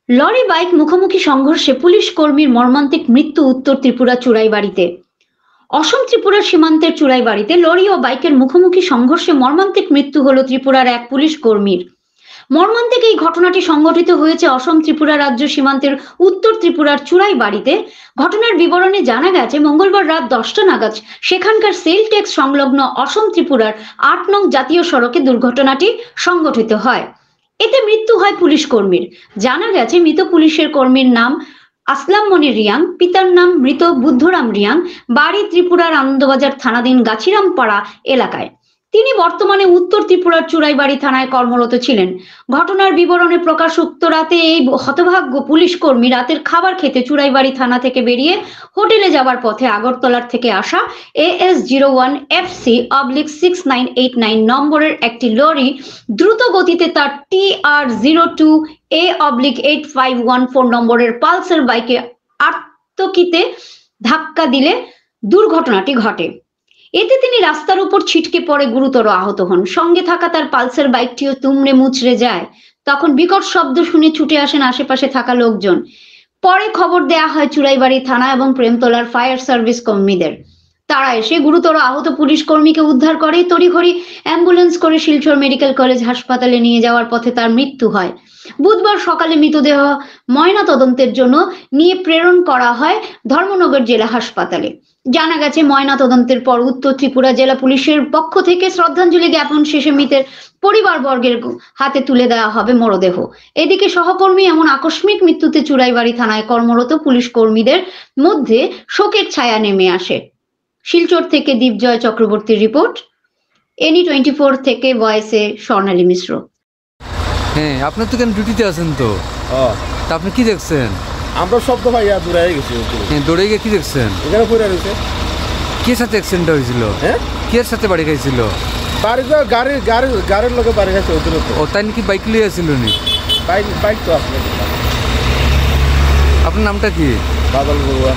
Lorry bike মুখোমুখি সংঘর্ষে police কর্মীর মর্মান্তিক মৃত্যু উত্তর ত্রিপুরা চুড়াইবাড়িতে। অসম ত্রিপুরার সীমান্তের চুড়াইবাড়িতে লরি ও বাইকের মুখোমুখি সংঘর্ষে মর্মান্তিক মৃত্যু হল ত্রিপুরার এক পুলিশ কর্মীর। মর্মান্তিক এই ঘটনাটি সংঘটিত হয়েছে অসম ত্রিপুরা রাজ্য সীমান্তের উত্তর ত্রিপুরার চুড়াইবাড়িতে। ঘটনার বিবরণে জানা গেছে, মঙ্গলবার রাত 10টা নাগাদ সেখানকার সেল ট্যাক্স সংলগ্ন অসম ত্রিপুরার 8 নং জাতীয় সড়কে দুর্ঘটনাটি সংঘটিত হয়। এতে মৃত্যু হয় পুলিশ কর্মীর। জানা গেছে, মৃত পুলিশের কর্মীর নাম আসলাম মনি রিয়াং, পিতার নাম মৃত বুদ্ধরাম রিয়াং, বাড়ি ত্রিপুরার আনন্দবাজার থানাধীন গাছিরামপাড়া এলাকায়। তিনি বর্তমানে উত্তর ত্রিপুরার চুড়াইবাড়ি থানায় কর্মরত ছিলেন। ঘটনার বিবরণে প্রকাশ, উক্ত রাতে এই হতভাগ্য পুলিশ কর্মী রাতের খাবার খেতে চুড়াইবাড়ি থানা থেকে বেরিয়ে হোটেলে যাওয়ার পথে আগরতলার থেকে আসা AS01 FC/6989 নম্বরের একটি লরি দ্রুত গতিতে তার TR02 A/8514 নম্বরের পালসার বাইকে আর্তকিতে ধাক্কা দিলে দুর্ঘটনাটি ঘটে। এতে তিনি রাস্তার উপর ছিটকে পড়ে গুরুতর আহত হন। সঙ্গে থাকা তার পালসার বাইকটিও তুমড়ে মুচড়ে যায়। তখন বিকট শব্দ শুনে ছুটে আসেন আশেপাশে থাকা লোকজন। পরে খবর দেয়া হয় চুড়াইবাড়ি থানা এবং প্রেমতলার ফায়ার সার্ভিস কর্মীদের। তারা এসে গুরুতর আহত পুলিশ কর্মীকে উদ্ধার করে তড়িঘড়ি অ্যাম্বুলেন্স করে শিলচর মেডিকেল কলেজ হাসপাতালে নিয়ে যাওয়ার পথে তার মৃত্যু হয়। বুধবার সকালে মৃতদেহ ময়না তদন্তের জন্য নিয়ে প্রেরণ করা হয় ধর্মনগর জেলা হাসপাতালে। জানা গেছে, ময়না তদন্তের পর উত্তর ত্রিপুরা জেলা পুলিশের পক্ষ থেকে শ্রদ্ধাঞ্জলি জ্ঞাপন শেষে মৃতের পরিবারবর্গের হাতে তুলে দেওয়া হবে মরদেহ। এদিকে সহকর্মী এমন আকস্মিক মৃত্যুতে চুড়াইবাড়ি থানায় কর্মরত পুলিশ কর্মীদের মধ্যে শোকের ছায়া নেমে আসে। শিলচর থেকে দীপজয় চক্রবর্তীর রিপোর্ট, NE24 থেকে ভয়েসে স্বর্ণালী মিশ্র। হ্যাঁ, আপনি তো কেন ডিউটিতে আছেন তো? তা আপনি কি দেখছেন? আমরা শব্দ ভাইয়া দৌড়ে গেছি। হ্যাঁ, দৌড়ে গিয়ে কি দেখছেন? এখানে পড়ে রয়েছে। কে সাথে অ্যাক্সিডেন্ট হয়েছিল? হ্যাঁ, কে সাথে বাড়ি খাইছিল? বাড়িতে গাড়ির লোকে বাড়ি খাইছে ওদের। ও তাই নাকি বাইক লিয়ে আসছিল নি? বাইক তো আসলে। আপনার নামটা কি? বাদল বড়ুয়া।